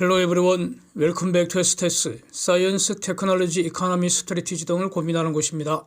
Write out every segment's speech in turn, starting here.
Hello everyone, welcome back to STS, 사이언스, 테크놀로지, 이코노미, 스트래티지 등을 고민하는 곳입니다.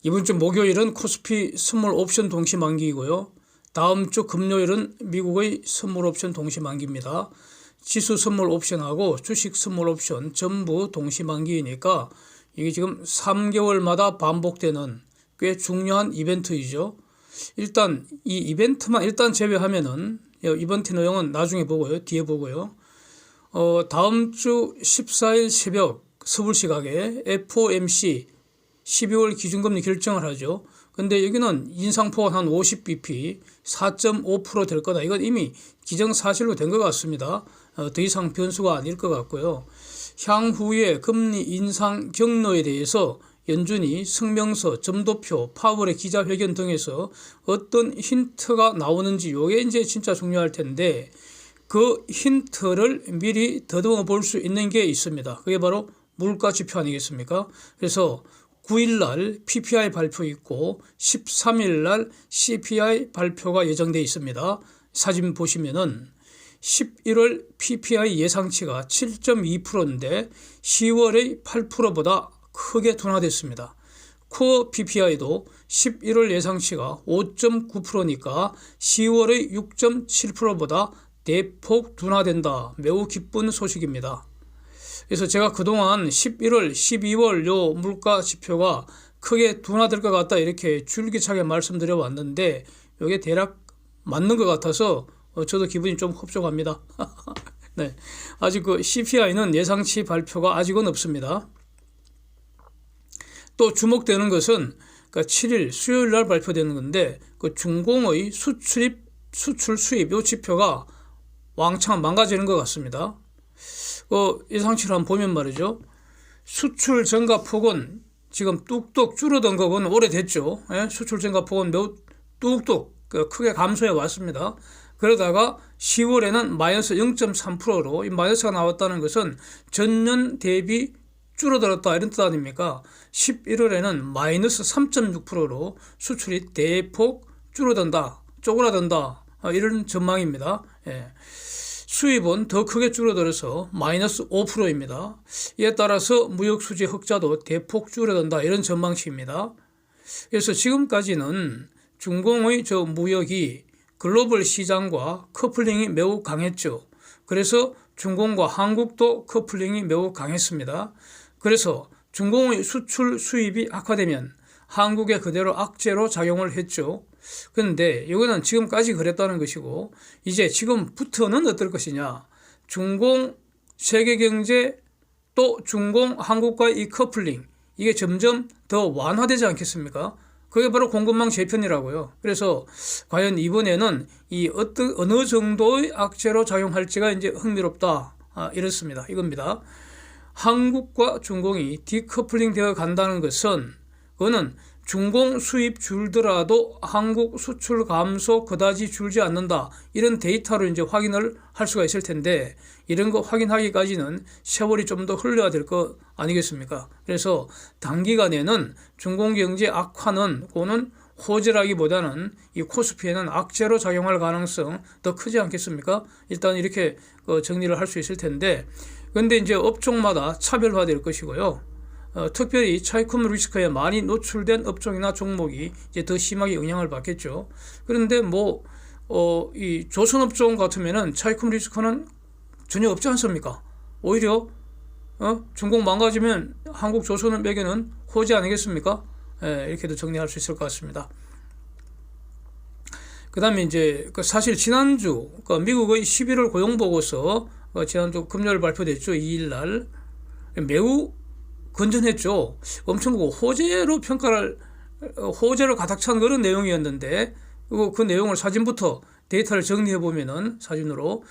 이번 주 목요일은 코스피 선물 옵션 동시 만기이고요. 다음 주 금요일은 미국의 선물 옵션 동시 만기입니다. 지수 선물 옵션하고 주식 선물 옵션 전부 동시 만기이니까 이게 지금 3개월마다 반복되는 꽤 중요한 이벤트이죠. 일단 이 이벤트만 일단 제외하면은 이벤트 내용은 나중에 보고요. 뒤에 보고요. 다음 주 14일 새벽 서울 시각에 FOMC 12월 기준금리 결정을 하죠. 근데 여기는 인상폭은 한 50bp 4.5% 될 거다. 이건 이미 기정사실로 된 것 같습니다. 더 이상 변수가 아닐 것 같고요. 향후의 금리 인상 경로에 대해서 연준이 성명서, 점도표, 파월의 기자회견 등에서 어떤 힌트가 나오는지 이게 이제 진짜 중요할 텐데 그 힌트를 미리 더듬어 볼 수 있는 게 있습니다. 그게 바로 물가 지표 아니겠습니까? 그래서 9일 날 PPI 발표 있고 13일 날 CPI 발표가 예정돼 있습니다. 사진 보시면은 11월 PPI 예상치가 7.2%인데 10월의 8%보다 크게 둔화됐습니다. 코어 PPI도 11월 예상치가 5.9%니까 10월의 6.7%보다 대폭 둔화된다. 매우 기쁜 소식입니다. 그래서 제가 그동안 11월, 12월 요 물가 지표가 크게 둔화될 것 같다 이렇게 줄기차게 말씀드려 왔는데 이게 대략 맞는 것 같아서 저도 기분이 좀 흡족합니다. 네, 아직 그 CPI는 예상치 발표가 아직은 없습니다. 또 주목되는 것은 7일 수요일 날 발표되는 건데 그 중공의 수출 수입 요 지표가 왕창 망가지는 것 같습니다. 예상치를 한번 보면 말이죠. 수출 증가폭은 지금 뚝뚝 줄어든 거는 오래됐죠. 예? 수출 증가폭은 매우 뚝뚝 크게 감소해 왔습니다. 그러다가 10월에는 마이너스 0.3%로 이 마이너스가 나왔다는 것은 전년 대비 줄어들었다 이런 뜻 아닙니까? 11월에는 마이너스 3.6%로 수출이 대폭 줄어든다, 쪼그라든다 이런 전망입니다. 예. 수입은 더 크게 줄어들어서 마이너스 5%입니다. 이에 따라서 무역수지 흑자도 대폭 줄어든다 이런 전망치입니다. 그래서 지금까지는 중공의 무역이 글로벌 시장과 커플링이 매우 강했죠. 그래서 중공과 한국도 커플링이 매우 강했습니다. 그래서 중공의 수출 수입이 악화되면 한국에 그대로 악재로 작용을 했죠. 그런데 이거는 지금까지 그랬다는 것이고 이제 지금부터는 어떨 것이냐. 중공 세계경제 또 중공 한국과의 이 커플링 이게 점점 더 완화되지 않겠습니까? 그게 바로 공급망 재편이라고요. 그래서 과연 이번에는 이 어느 정도의 악재로 작용할지가 이제 흥미롭다. 이렇습니다. 이겁니다. 한국과 중공이 디커플링 되어 간다는 것은 그거는 중공 수입 줄더라도 한국 수출 감소 그다지 줄지 않는다. 이런 데이터로 이제 확인을 할 수가 있을 텐데 이런 거 확인하기까지는 세월이 좀 더 흘러야 될 거 아니겠습니까? 그래서 단기간에는 중공 경제 악화는 그거는 호재라기보다는 이 코스피에는 악재로 작용할 가능성 더 크지 않겠습니까? 일단 이렇게 정리를 할 수 있을 텐데 그런데 이제 업종마다 차별화될 것이고요. 특별히 차익금 리스크에 많이 노출된 업종이나 종목이 이제 더 심하게 영향을 받겠죠. 그런데 이 조선업종 같으면은 차익금 리스크는 전혀 없지 않습니까? 오히려 중공 망가지면 한국 조선업에게는 호재 아니겠습니까? 이렇게도 정리할 수 있을 것 같습니다. 그 다음에 이제 사실 지난주 미국의 11월 고용보고서 지난주 금요일 발표됐죠. 2일 날 매우 건전했죠. 엄청 호재로 호재로 가득 찬 그런 내용이었는데 그 내용을 사진부터 데이터를 정리해 보면은 사진으로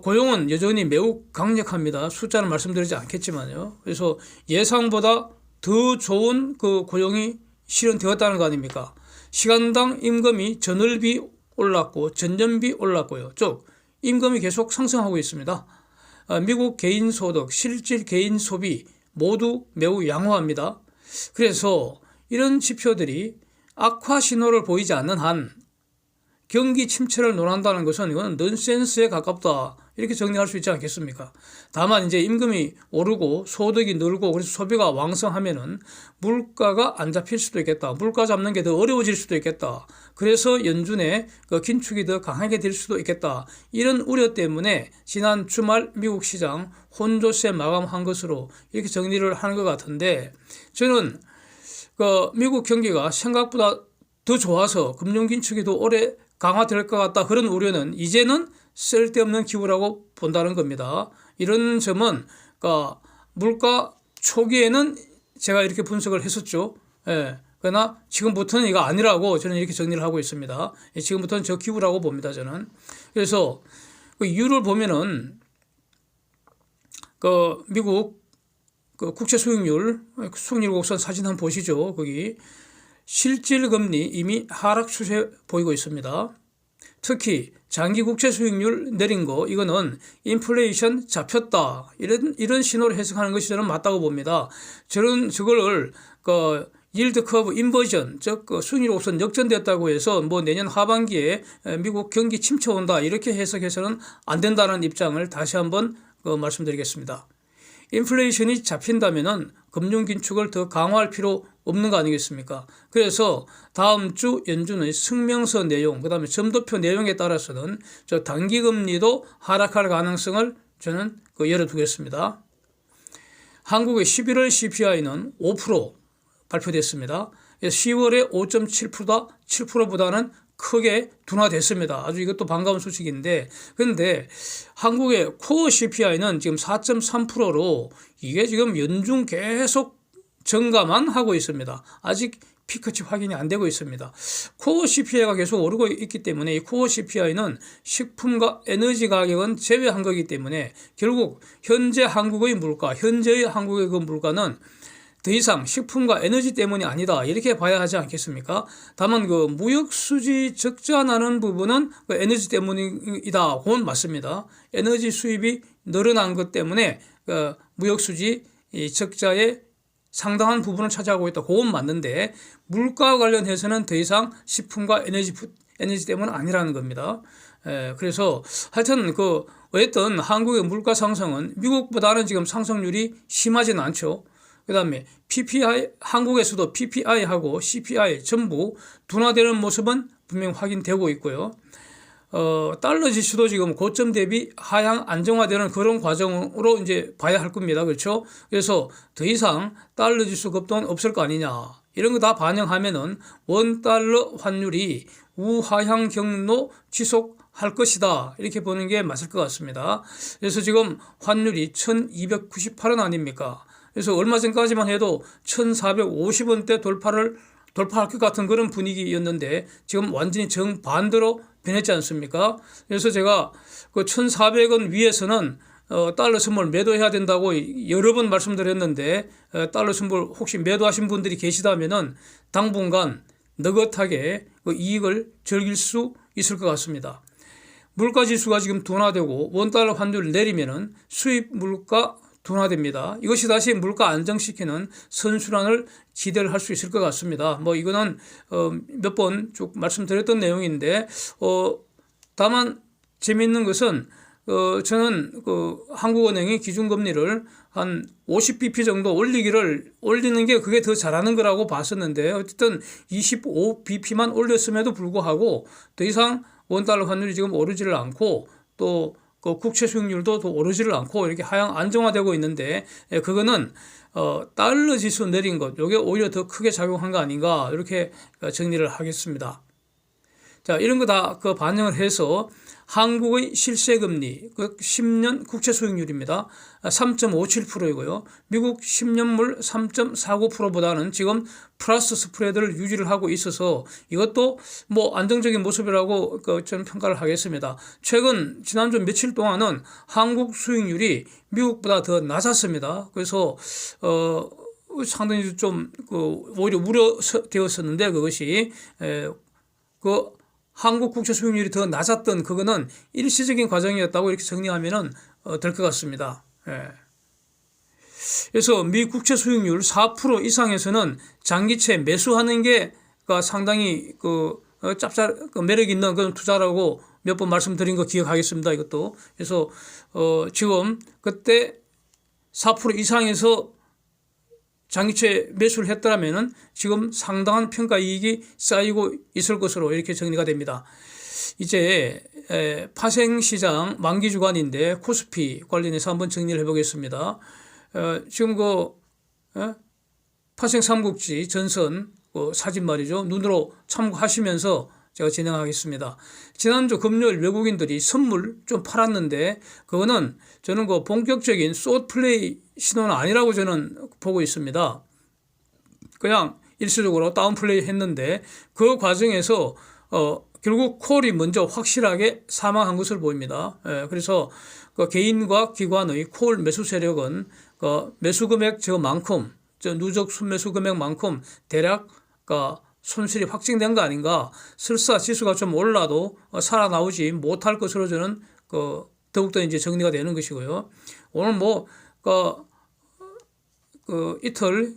고용은 여전히 매우 강력합니다. 숫자는 말씀드리지 않겠지만요. 그래서 예상보다 더 좋은 그 고용이 실현되었다는 거 아닙니까? 시간당 임금이 전월비 올랐고 전년비 올랐고요. 즉 임금이 계속 상승하고 있습니다. 미국 개인소득, 실질 개인 소비 모두 매우 양호합니다. 그래서 이런 지표들이 악화 신호를 보이지 않는 한 경기 침체를 논한다는 것은 이건 넌센스에 가깝다 이렇게 정리할 수 있지 않겠습니까? 다만 이제 임금이 오르고 소득이 늘고 그래서 소비가 왕성하면은 물가가 안 잡힐 수도 있겠다. 물가 잡는 게 더 어려워질 수도 있겠다. 그래서 연준의 그 긴축이 더 강하게 될 수도 있겠다. 이런 우려 때문에 지난 주말 미국 시장 혼조세 마감한 것으로 이렇게 정리를 하는 것 같은데, 저는 그 미국 경기가 생각보다 더 좋아서 금융 긴축이 더 오래 강화될 것 같다, 그런 우려는 이제는 쓸데없는 기우라고 본다는 겁니다. 이런 점은 그러니까 물가 초기에는 제가 이렇게 분석을 했었죠. 예. 그러나 지금부터는 이거 아니라고 저는 이렇게 정리를 하고 있습니다. 지금부터는 저 기우라고 봅니다, 저는. 그래서 그 이유를 보면은 그 미국 그 국채 수익률 곡선 사진 한번 보시죠. 거기 실질 금리 이미 하락 추세 보이고 있습니다. 특히 장기 국채 수익률 내린 거, 이거는 인플레이션 잡혔다, 이런 신호를 해석하는 것이 저는 맞다고 봅니다. 저걸 그 일드 커브 인버전, 즉 그 수익률 곡선 역전됐다고 해서 뭐 내년 하반기에 미국 경기 침체 온다, 이렇게 해석해서는 안 된다는 입장을 다시 한번 말씀드리겠습니다. 인플레이션이 잡힌다면은 금융 긴축을 더 강화할 필요 없는 거 아니겠습니까? 그래서 다음 주 연준의 성명서 내용, 그다음에 점도표 내용에 따라서는 저 단기 금리도 하락할 가능성을 저는 열어두겠습니다. 한국의 11월 CPI는 5% 발표됐습니다. 10월에 5.7%다, 7%보다는 크게 둔화됐습니다. 아주 이것도 반가운 소식인데, 그런데 한국의 코어 CPI는 지금 4.3%로 이게 지금 연중 계속 증가만 하고 있습니다. 아직 피크치 확인이 안 되고 있습니다. 코어 CPI가 계속 오르고 있기 때문에 이 코어 CPI는 식품과 에너지 가격은 제외한 거기 때문에 결국 현재의 한국의 그 물가는 더 이상 식품과 에너지 때문이 아니다, 이렇게 봐야 하지 않겠습니까? 다만 그 무역 수지 적자 나는 부분은 그 에너지 때문이다, 그건 맞습니다. 에너지 수입이 늘어난 것 때문에 그 무역 수지 적자의 상당한 부분을 차지하고 있다, 그건 맞는데 물가 관련해서는 더 이상 식품과 에너지 때문은 아니라는 겁니다. 그래서 하여튼 어쨌든 한국의 물가 상승은 미국보다는 지금 상승률이 심하지는 않죠. 그 다음에 PPI, 한국에서도 PPI하고 CPI 전부 둔화되는 모습은 분명 확인되고 있고요. 달러 지수도 지금 고점 대비 하향 안정화되는 그런 과정으로 이제 봐야 할 겁니다. 그렇죠? 그래서 더 이상 달러 지수 급등은 없을 거 아니냐, 이런 거 다 반영하면은 원달러 환율이 우하향 경로 지속할 것이다, 이렇게 보는 게 맞을 것 같습니다. 그래서 지금 환율이 1298원 아닙니까? 그래서 얼마 전까지만 해도 1450원대 돌파할 것 같은 그런 분위기였는데 지금 완전히 정반대로 변했지 않습니까? 그래서 제가 그 1400원 위에서는 달러 선물 매도해야 된다고 여러 번 말씀드렸는데, 달러 선물 혹시 매도하신 분들이 계시다면은 당분간 느긋하게 그 이익을 즐길 수 있을 것 같습니다. 물가 지수가 지금 둔화되고 원달러 환율을 내리면은 수입 물가 둔화됩니다. 이것이 다시 물가 안정시키는 선순환을 기대를 할 수 있을 것 같습니다. 뭐 이거는 몇 번 쭉 말씀드렸던 내용인데, 다만 재미있는 것은 저는 한국은행이 기준금리를 한 50bp 정도 올리는 게 그게 더 잘하는 거라고 봤었는데, 어쨌든 25bp만 올렸음에도 불구하고 더 이상 원달러 환율이 지금 오르지를 않고 또 그 국채 수익률도 더 오르지를 않고 이렇게 하향 안정화되고 있는데, 그거는 달러 지수 내린 것, 이게 오히려 더 크게 작용한 거 아닌가, 이렇게 정리를 하겠습니다. 자, 이런 거 다 반영을 해서 한국의 실세금리, 10년 국채 수익률입니다. 3.57%이고요. 미국 10년물 3.49%보다는 지금 플러스 스프레드를 유지를 하고 있어서 이것도 뭐 안정적인 모습이라고 저는 평가를 하겠습니다. 지난주 며칠 동안은 한국 수익률이 미국보다 더 낮았습니다. 그래서 상당히 좀 오히려 우려되었었는데, 그것이 한국 국채 수익률이 더 낮았던 그거는 일시적인 과정이었다고 이렇게 정리하면은 될 것 같습니다. 그래서 미 국채 수익률 4% 이상에서는 장기채 매수하는 게 상당히 짭짤 매력 있는 그런 투자라고 몇 번 말씀드린 거 기억하겠습니다. 이것도. 그래서 지금 그때 4% 이상에서 장기채 매수를 했더라면은 지금 상당한 평가 이익이 쌓이고 있을 것으로 이렇게 정리가 됩니다. 이제 파생시장 만기 주간인데 코스피 관련해서 한번 정리를 해보겠습니다. 지금 파생 삼국지 전선 사진 말이죠. 눈으로 참고하시면서 제가 진행하겠습니다. 지난주 금요일 외국인들이 선물 좀 팔았는데 그거는 저는 본격적인 숏 플레이 신호는 아니라고 저는 보고 있습니다. 그냥 일시적으로 다운 플레이 했는데 그 과정에서 결국 콜이 먼저 확실하게 사망한 것으로 보입니다. 그래서 개인과 기관의 콜 매수 세력은 매수 금액 저만큼 누적 순매수 금액만큼 대략 손실이 확정된 거 아닌가. 설사 지수가 좀 올라도 살아나오지 못할 것으로 저는 더욱더 이제 정리가 되는 것이고요. 오늘 이틀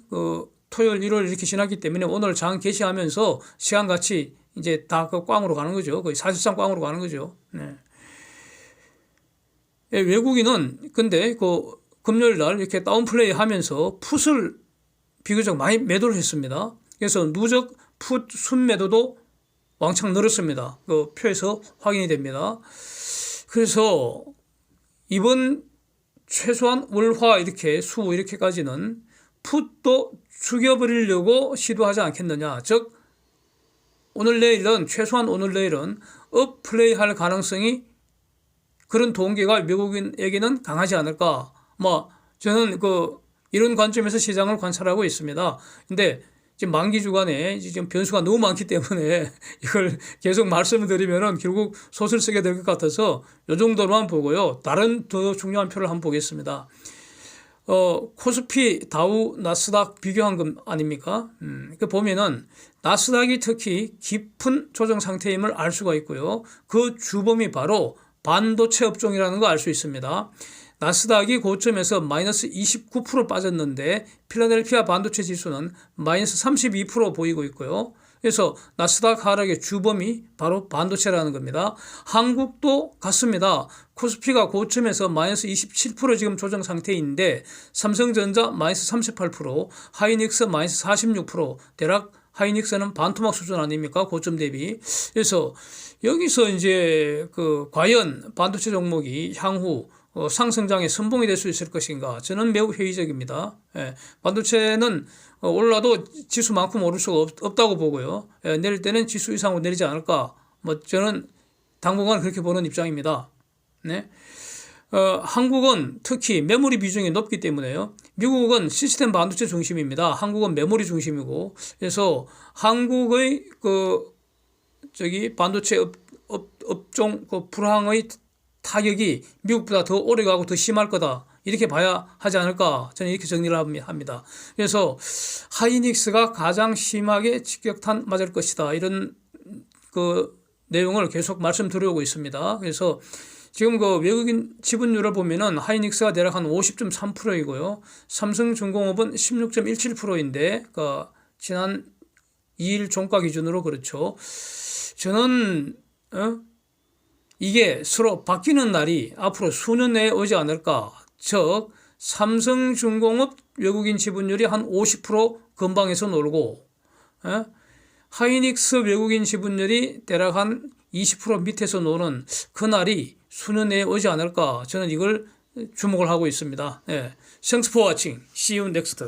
토요일 일요일 이렇게 지났기 때문에 오늘 장 개시하면서 시간 같이 이제 다 꽝으로 가는 거죠. 거의 사실상 꽝으로 가는 거죠. 네. 외국인은 근데 금요일 날 이렇게 다운플레이 하면서 풋을 비교적 많이 매도를 했습니다. 그래서 누적 풋 순매도도 왕창 늘었습니다. 그 표에서 확인이 됩니다. 그래서 이번 최소한 월화 이렇게 수 이렇게까지는 풋도 죽여버리려고 시도하지 않겠느냐. 즉 오늘 내일은 최소한 오늘 내일은 업 플레이할 가능성이 그런 동기가 외국인에게는 강하지 않을까. 저는 이런 관점에서 시장을 관찰하고 있습니다. 근데 지금 만기 주간에 지금 변수가 너무 많기 때문에 이걸 계속 말씀을 드리면은 결국 솥을 쓰게 될 것 같아서 이 정도로만 보고요. 다른 더 중요한 표를 한번 보겠습니다. 코스피, 다우, 나스닥 비교한 것 아닙니까? 보면은 나스닥이 특히 깊은 조정 상태임을 알 수가 있고요. 그 주범이 바로 반도체 업종이라는 거 알 수 있습니다. 나스닥이 고점에서 마이너스 29% 빠졌는데 필라델피아 반도체 지수는 마이너스 32% 보이고 있고요. 그래서 나스닥 하락의 주범이 바로 반도체라는 겁니다. 한국도 같습니다. 코스피가 고점에서 마이너스 27% 지금 조정 상태인데 삼성전자 마이너스 38%, 하이닉스 마이너스 46%, 대략 하이닉스는 반토막 수준 아닙니까? 고점 대비. 그래서 여기서 이제 과연 반도체 종목이 향후 상승장의 선봉이 될 수 있을 것인가? 저는 매우 회의적입니다. 반도체는 올라도 지수만큼 오를 수가 없다고 보고요. 내릴 때는 지수 이상으로 내리지 않을까? 저는 당분간 그렇게 보는 입장입니다. 네. 한국은 특히 메모리 비중이 높기 때문에요. 미국은 시스템 반도체 중심입니다. 한국은 메모리 중심이고, 그래서 한국의 반도체 업종 불황의 타격이 미국보다 더 오래가고 더 심할 거다. 이렇게 봐야 하지 않을까. 저는 이렇게 정리를 합니다. 그래서 하이닉스가 가장 심하게 직격탄 맞을 것이다. 이런 내용을 계속 말씀드려오고 있습니다. 그래서 지금 외국인 지분율을 보면은 하이닉스가 대략 한 50.3%이고요. 삼성중공업은 16.17%인데, 지난 2일 종가 기준으로 그렇죠. 저는, 이게 서로 바뀌는 날이 앞으로 수년 내에 오지 않을까. 즉 삼성중공업 외국인 지분율이 한 50% 근방에서 놀고 하이닉스 외국인 지분율이 대략 한 20% 밑에서 노는 그 날이 수년 내에 오지 않을까. 저는 이걸 주목을 하고 있습니다. Thanks for watching. See you next.